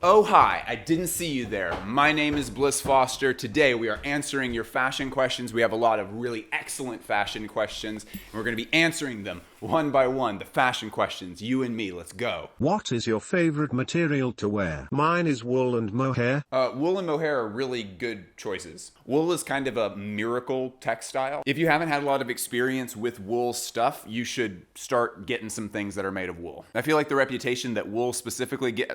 Oh hi, I didn't see you there. My name is Bliss Foster. Today we are answering your fashion questions. We have a lot of really excellent fashion questions, and we're going to be answering them one by one. The fashion questions, you and me, let's go. What is your favorite material to wear? Mine is wool and mohair. Wool and mohair are really good choices. Wool is kind of a miracle textile. If you haven't had a lot of experience with wool stuff, you should start getting some things that are made of wool. I feel like the reputation that wool specifically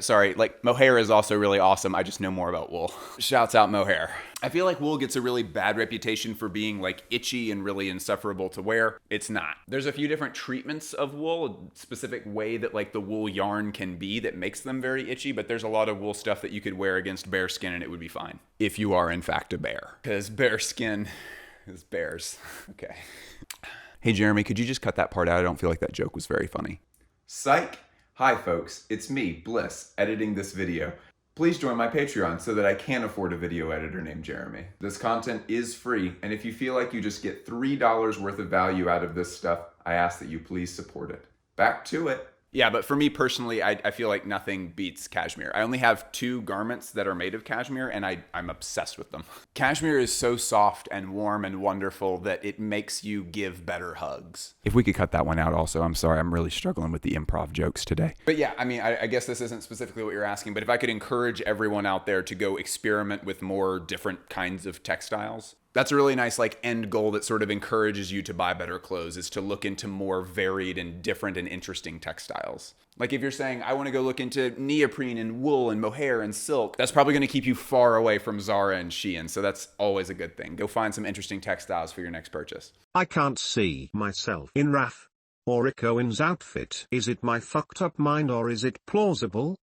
mohair is also really awesome. I just know more about wool. Shouts out mohair. I feel like wool gets a really bad reputation for being like itchy and really insufferable to wear. It's not. There's a few different treatments of wool, a specific way that like the wool yarn can be that makes them very itchy, but there's a lot of wool stuff that you could wear against bare skin and it would be fine. If you are in fact a bear. Because bare skin is bears. Okay. Hey Jeremy, could you just cut that part out? I don't feel like that joke was very funny. Psych! Hi folks, it's me, Bliss, editing this video. Please join my Patreon so that I can afford a video editor named Jeremy. This content is free, and if you feel like you just get $3 worth of value out of this stuff, I ask that you please support it. Back to it. Yeah, but for me personally, I feel like nothing beats cashmere. I only have 2 garments that are made of cashmere, and I'm obsessed with them. Cashmere is so soft and warm and wonderful that it makes you give better hugs. If we could cut that one out also, I'm sorry, I'm really struggling with the improv jokes today. But yeah, I mean, I guess this isn't specifically what you're asking, but if I could encourage everyone out there to go experiment with more different kinds of textiles, that's a really nice like end goal that sort of encourages you to buy better clothes, is to look into more varied and different and interesting textiles. Like if you're saying, I want to go look into neoprene and wool and mohair and silk, that's probably going to keep you far away from Zara and Shein. So that's always a good thing. Go find some interesting textiles for your next purchase. I can't see myself in Raf or Rick Owens' outfit. Is it my fucked up mind or is it plausible?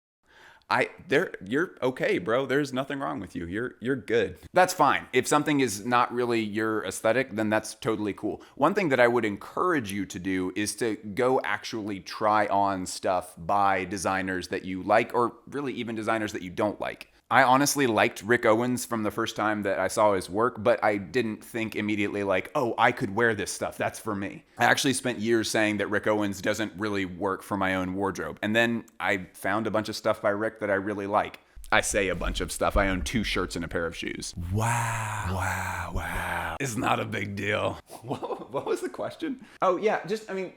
You're okay, bro. There's nothing wrong with you. You're good. That's fine. If something is not really your aesthetic, then that's totally cool. One thing that I would encourage you to do is to go actually try on stuff by designers that you like, or really even designers that you don't like. I honestly liked Rick Owens from the first time that I saw his work, but I didn't think immediately like, oh, I could wear this stuff. That's for me. I actually spent years saying that Rick Owens doesn't really work for my own wardrobe. And then I found a bunch of stuff by Rick that I really like. I say a bunch of stuff. I own 2 shirts and a pair of shoes. Wow. It's not a big deal. What was the question? Oh yeah,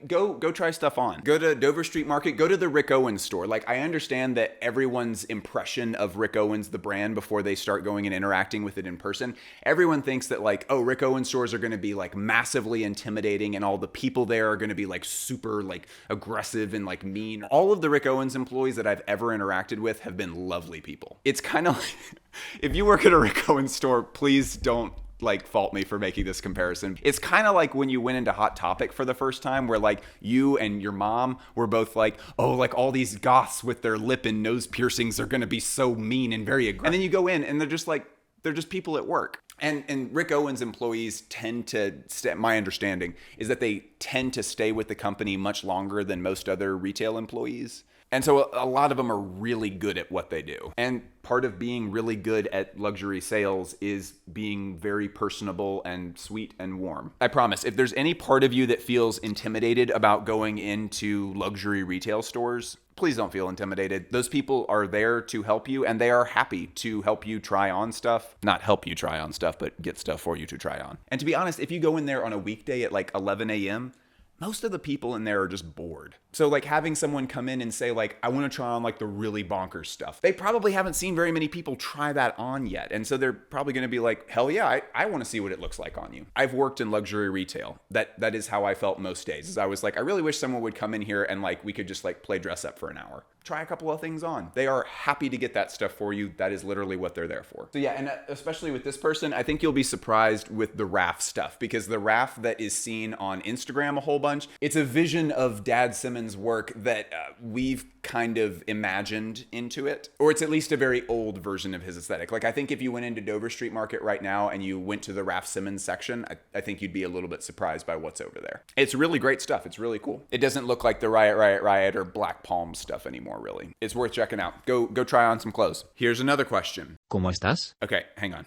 go try stuff on. Go to Dover Street Market, go to the Rick Owens store. Like I understand that everyone's impression of Rick Owens, the brand, before they start going and interacting with it in person, everyone thinks that like, oh, Rick Owens stores are gonna be like massively intimidating and all the people there are gonna be like super like aggressive and like mean. All of the Rick Owens employees that I've ever interacted with have been lovely people. It's kind of like, if you work at a Rick Owens store, please don't like fault me for making this comparison. It's kind of like when you went into Hot Topic for the first time, where like you and your mom were both like, oh, like all these goths with their lip and nose piercings are gonna be so mean and very aggressive. And then you go in and they're just people at work. And Rick Owens employees tend to, my understanding is that they tend to stay with the company much longer than most other retail employees. And so a lot of them are really good at what they do. And part of being really good at luxury sales is being very personable and sweet and warm. I promise, if there's any part of you that feels intimidated about going into luxury retail stores, please don't feel intimidated. Those people are there to help you, and they are happy to help you try on stuff. Not help you try on stuff, but get stuff for you to try on. And to be honest, if you go in there on a weekday at like 11 a.m., most of the people in there are just bored. So like having someone come in and say like, I want to try on like the really bonkers stuff. They probably haven't seen very many people try that on yet. And so they're probably going to be like, hell yeah, I want to see what it looks like on you. I've worked in luxury retail. That is how I felt most days. Is I was like, I really wish someone would come in here and like, we could just like play dress up for an hour. Try a couple of things on. They are happy to get that stuff for you. That is literally what they're there for. So yeah, and especially with this person, I think you'll be surprised with the RAF stuff, because the RAF that is seen on Instagram a whole bunch, it's a vision of Dad Simmons' work that we've kind of imagined into it, or it's at least a very old version of his aesthetic. Like I think if you went into Dover Street Market right now and you went to the Raf Simons section, I think you'd be a little bit surprised by what's over there. It's really great stuff. It's really cool. It doesn't look like the Riot or Black Palm stuff anymore, really. It's worth checking out. Go try on some clothes. Here's another question. ¿Cómo estás? Okay, hang on.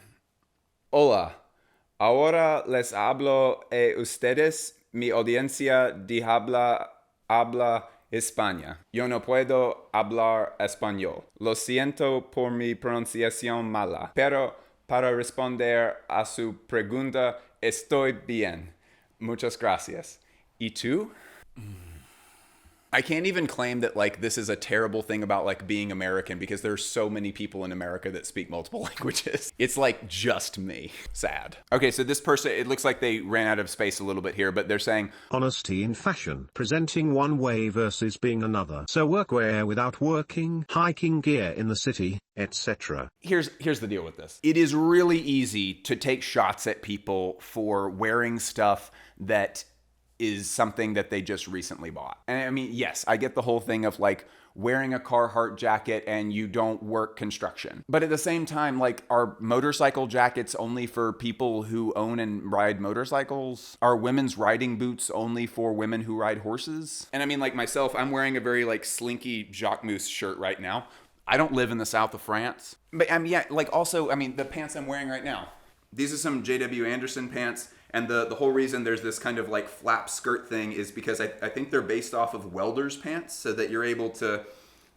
Hola. Ahora les hablo a ustedes, mi audiencia de habla España. Yo no puedo hablar español. Lo siento por mi pronunciación mala. Pero para responder a su pregunta, estoy bien. Muchas gracias. ¿Y tú? I can't even claim that like this is a terrible thing about like being American because there's so many people in America that speak multiple languages. It's like just me. Sad. Okay, so this person, it looks like they ran out of space a little bit here, but they're saying honesty in fashion, presenting one way versus being another. So workwear without working, hiking gear in the city, etc. Here's the deal with this. It is really easy to take shots at people for wearing stuff that is something that they just recently bought. And I mean, yes, I get the whole thing of like wearing a Carhartt jacket and you don't work construction. But at the same time, like, are motorcycle jackets only for people who own and ride motorcycles? Are women's riding boots only for women who ride horses? And I mean, like myself, I'm wearing a very like slinky Jacquemus shirt right now. I don't live in the south of France. But I mean, yeah, like also, I mean, the pants I'm wearing right now, these are some JW Anderson pants. And the whole reason there's this kind of like flap skirt thing is because I think they're based off of welder's pants, so that you're able to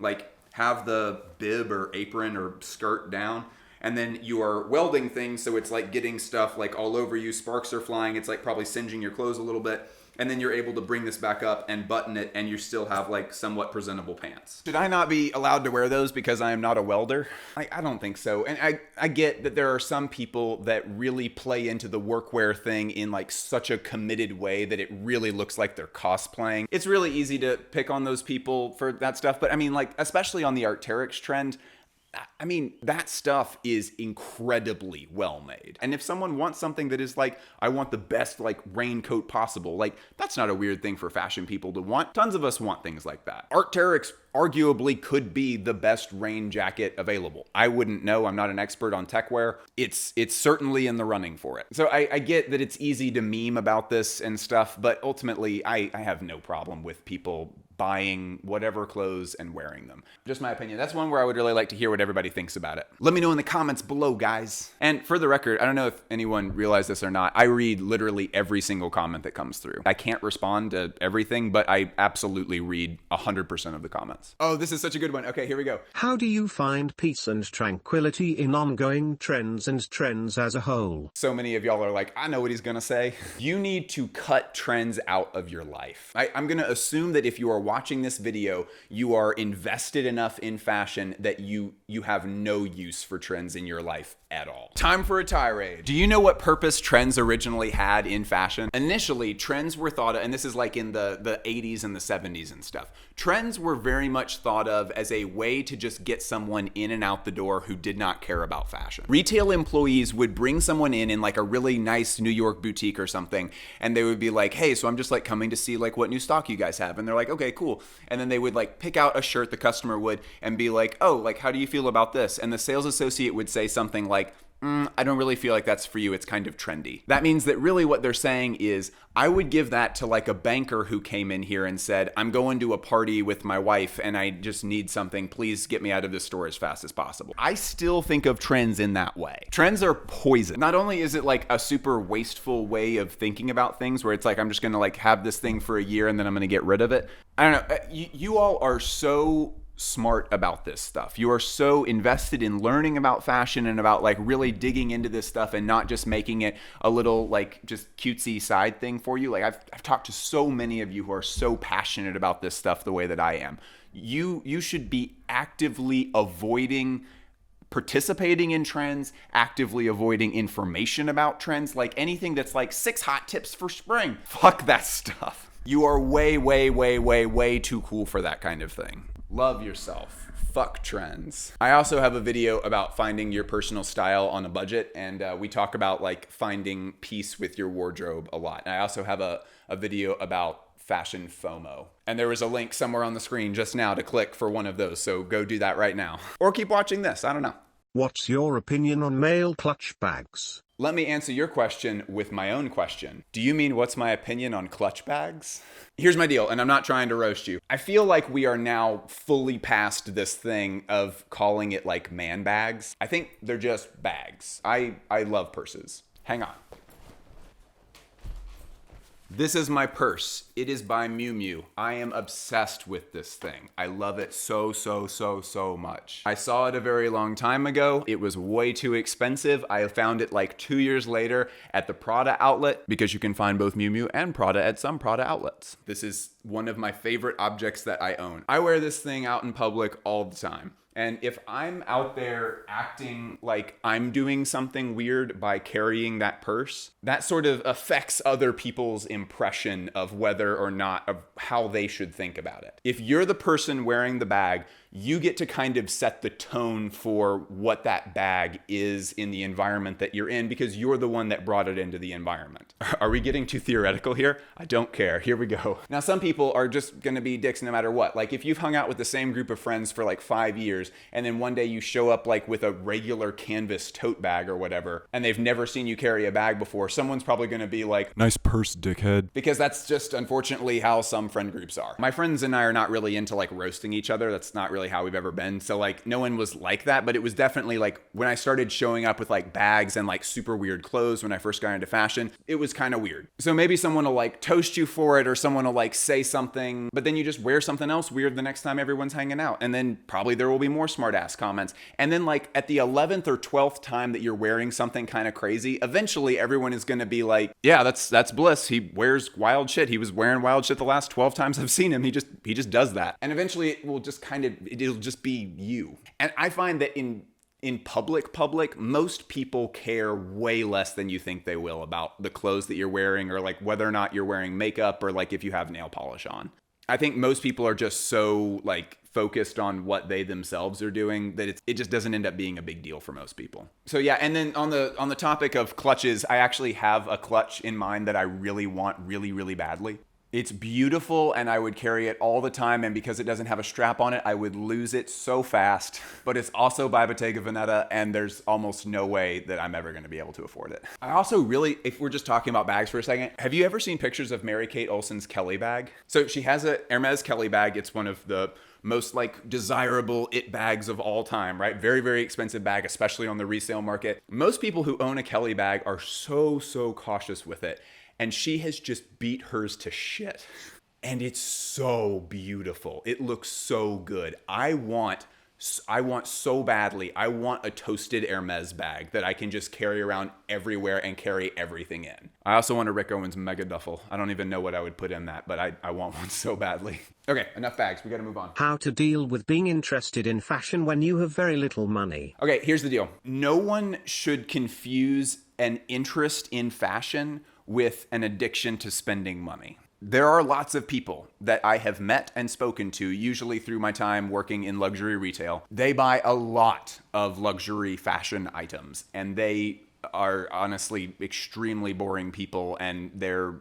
like have the bib or apron or skirt down, and then you are welding things, so it's like getting stuff like all over you, sparks are flying, it's like probably singeing your clothes a little bit. And then you're able to bring this back up and button it, and you still have like somewhat presentable pants. Should I not be allowed to wear those because I am not a welder? I don't think so. And I get that there are some people that really play into the workwear thing in like such a committed way that it really looks like they're cosplaying. It's really easy to pick on those people for that stuff. But I mean, like, especially on the Arc'teryx trend, I mean, that stuff is incredibly well made. And if someone wants something that is like, I want the best like raincoat possible, like that's not a weird thing for fashion people to want. Tons of us want things like that. Arc'teryx arguably could be the best rain jacket available. I wouldn't know. I'm not an expert on techwear. It's certainly in the running for it. So I get that it's easy to meme about this and stuff, but ultimately I have no problem with people buying whatever clothes and wearing them. Just my opinion. That's one where I would really like to hear what everybody thinks about it. Let me know in the comments below, guys. And for the record, I don't know if anyone realized this or not, I read literally every single comment that comes through. I can't respond to everything, but I absolutely read 100% of the comments. Oh, this is such a good one. Okay, here we go. How do you find peace and tranquility in ongoing trends and trends as a whole? So many of y'all are like, I know what he's gonna say. You need to cut trends out of your life. I'm gonna assume that if you are watching this video, you are invested enough in fashion that you have no use for trends in your life at all. Time for a tirade. Do you know what purpose trends originally had in fashion? Initially, trends were thought of, and this is like in the 80s and the 70s and stuff. Trends were very much thought of as a way to just get someone in and out the door who did not care about fashion. Retail employees would bring someone in like a really nice New York boutique or something, and they would be like, hey, so I'm just like coming to see like what new stock you guys have. And they're like, okay, cool. And then they would like pick out a shirt, the customer would, and be like, oh, like, how do you feel about this? And the sales associate would say something like, I don't really feel like that's for you. It's kind of trendy. That means that really what they're saying is, I would give that to like a banker who came in here and said, I'm going to a party with my wife and I just need something. Please get me out of the store as fast as possible. I still think of trends in that way. Trends are poison. Not only is it like a super wasteful way of thinking about things where it's like, I'm just going to like have this thing for a year and then I'm going to get rid of it. I don't know. You all are so smart about this stuff. You are so invested in learning about fashion and about like really digging into this stuff and not just making it a little like just cutesy side thing for you. Like I've talked to so many of you who are so passionate about this stuff the way that I am. You should be actively avoiding participating in trends, actively avoiding information about trends, like anything that's like 6 hot tips for spring. Fuck that stuff. You are way too cool for that kind of thing. Love yourself. Fuck trends. I also have a video about finding your personal style on a budget, and we talk about like finding peace with your wardrobe a lot. And I also have a video about fashion FOMO. And there was a link somewhere on the screen just now to click for one of those, so go do that right now. Or keep watching this, I don't know. What's your opinion on male clutch bags? Let me answer your question with my own question. Do you mean what's my opinion on clutch bags? Here's my deal, and I'm not trying to roast you. I feel like we are now fully past this thing of calling it like man bags. I think they're just bags. I love purses. Hang on. This is my purse. It is by Miu Miu. I am obsessed with this thing. I love it so much. I saw it a very long time ago. It was way too expensive. I found it like 2 years later at the Prada outlet, because you can find both Miu Miu and Prada at some Prada outlets. This is one of my favorite objects that I own. I wear this thing out in public all the time. And if I'm out there acting like I'm doing something weird by carrying that purse, that sort of affects other people's impression of whether or not, of how they should think about it. If you're the person wearing the bag, you get to kind of set the tone for what that bag is in the environment that you're in, because you're the one that brought it into the environment. Are we getting too theoretical here? I don't care. Here we go. Now, some people are just gonna be dicks no matter what. Like if you've hung out with the same group of friends for like 5 years, and then one day you show up like with a regular canvas tote bag or whatever, and they've never seen you carry a bag before, someone's probably gonna be like, "Nice purse, dickhead." Because that's just unfortunately how some friend groups are. My friends and I are not really into like roasting each other. That's not really how we've ever been. So like no one was like that, but it was definitely like when I started showing up with like bags and like super weird clothes when I first got into fashion, it was kind of weird. So maybe someone will like toast you for it, or someone will like say something, but then you just wear something else weird the next time everyone's hanging out. And then probably there will be more smart ass comments. And then like at the 11th or 12th time that you're wearing something kind of crazy, eventually everyone is going to be like, "Yeah, that's Bliss. He wears wild shit. He was wearing wild shit the last 12 times I've seen him. He just does that." And eventually it will just it'll just be you. And I find that in public, most people care way less than you think they will about the clothes that you're wearing, or like whether or not you're wearing makeup, or like if you have nail polish on. I think most people are just so like focused on what they themselves are doing that it just doesn't end up being a big deal for most people. So yeah, and then on the topic of clutches, I actually have a clutch in mind that I really want really badly. It's beautiful and I would carry it all the time, and because it doesn't have a strap on it, I would lose it so fast. But it's also by Bottega Veneta, and there's almost no way that I'm ever going to be able to afford it. I also really, if we're just talking about bags for a second, have you ever seen pictures of Mary-Kate Olsen's Kelly bag? So she has a Hermes Kelly bag. It's one of the most like desirable it bags of all time, right? Very expensive bag, especially on the resale market. Most people who own a Kelly bag are so cautious with it. And she has just beat hers to shit. And it's so beautiful. It looks so good. I want so badly, I want a toasted Hermes bag that I can just carry around everywhere and carry everything in. I also want a Rick Owens mega duffel. I don't even know what I would put in that, but I want one so badly. Okay, enough bags. We gotta move on. How to deal with being interested in fashion when you have very little money. Okay, here's the deal. No one should confuse an interest in fashion with an addiction to spending money. There are lots of people that I have met and spoken to, usually through my time working in luxury retail. They buy a lot of luxury fashion items, and they are honestly extremely boring people, and their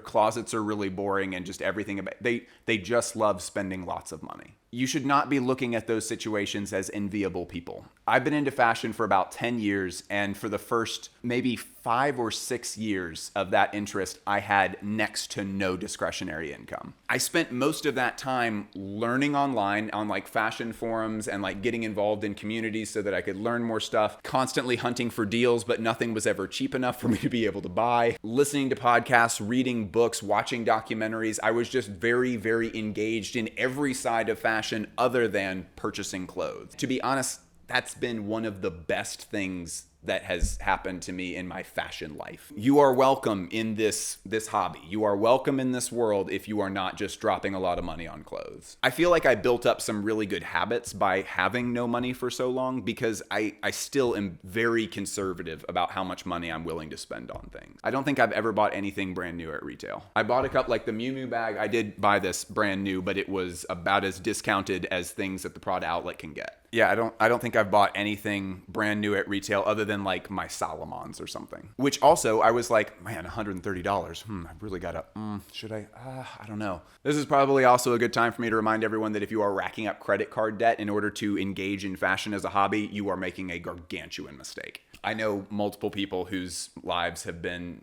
closets are really boring, and just everything about they just love spending lots of money. You should not be looking at those situations as enviable people. I've been into fashion for about 10 years, and for the first maybe 5 or 6 years of that interest, I had next to no discretionary income. I spent most of that time learning online on like fashion forums and like getting involved in communities so that I could learn more stuff, constantly hunting for deals, but nothing was ever cheap enough for me to be able to buy, listening to podcasts, reading books, watching documentaries. I was just very engaged in every side of fashion other than purchasing clothes. To be honest, that's been one of the best things that has happened to me in my fashion life. You are welcome in this hobby. You are welcome in this world if you are not just dropping a lot of money on clothes. I feel like I built up some really good habits by having no money for so long, because I still am very conservative about how much money I'm willing to spend on things. I don't think I've ever bought anything brand new at retail. I bought a couple, like the Miu Miu bag. I did buy this brand new, but it was about as discounted as things at the Prada outlet can get. Yeah, I don't think I've bought anything brand new at retail other than like my Salomons or something. Which also, I was like, man, $130. I really gotta, should I? I don't know. This is probably also a good time for me to remind everyone that if you are racking up credit card debt in order to engage in fashion as a hobby, you are making a gargantuan mistake. I know multiple people whose lives have been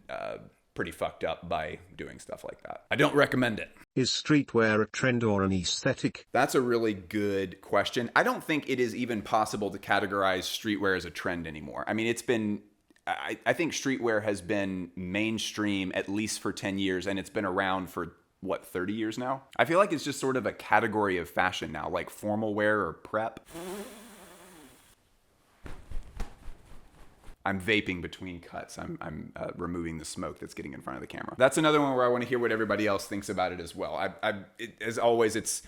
pretty fucked up by doing stuff like that. I don't recommend it. Is streetwear a trend or an aesthetic? That's a really good question. I don't think it is even possible to categorize streetwear as a trend anymore. I mean, it's been I think streetwear has been mainstream at least for 10 years, and it's been around for, what, 30 years now? I feel like it's just sort of a category of fashion now, like formal wear or prep. I'm vaping between cuts. I'm removing the smoke that's getting in front of the camera. That's another one where I want to hear what everybody else thinks about it as well. As always, it's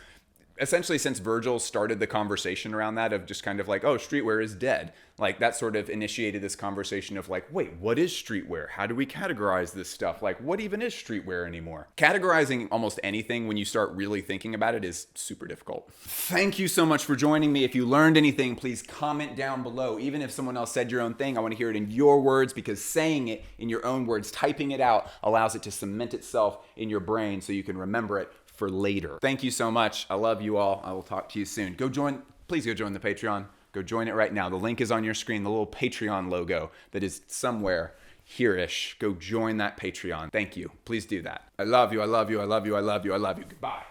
essentially since Virgil started the conversation around that of just kind of like, oh, streetwear is dead. Like that sort of initiated this conversation of like, wait, what is streetwear? How do we categorize this stuff? Like, what even is streetwear anymore? Categorizing almost anything when you start really thinking about it is super difficult. Thank you so much for joining me. If you learned anything, please comment down below. Even if someone else said your own thing, I want to hear it in your words, because saying it in your own words, typing it out, allows it to cement itself in your brain so you can remember it for later. Thank you so much. I love you all. I will talk to you soon. Please go join the Patreon. Go join it right now. The link is on your screen, the little Patreon logo that is somewhere here-ish. Go join that Patreon. Thank you. Please do that. I love you. I love you. I love you. I love you. I love you. Goodbye.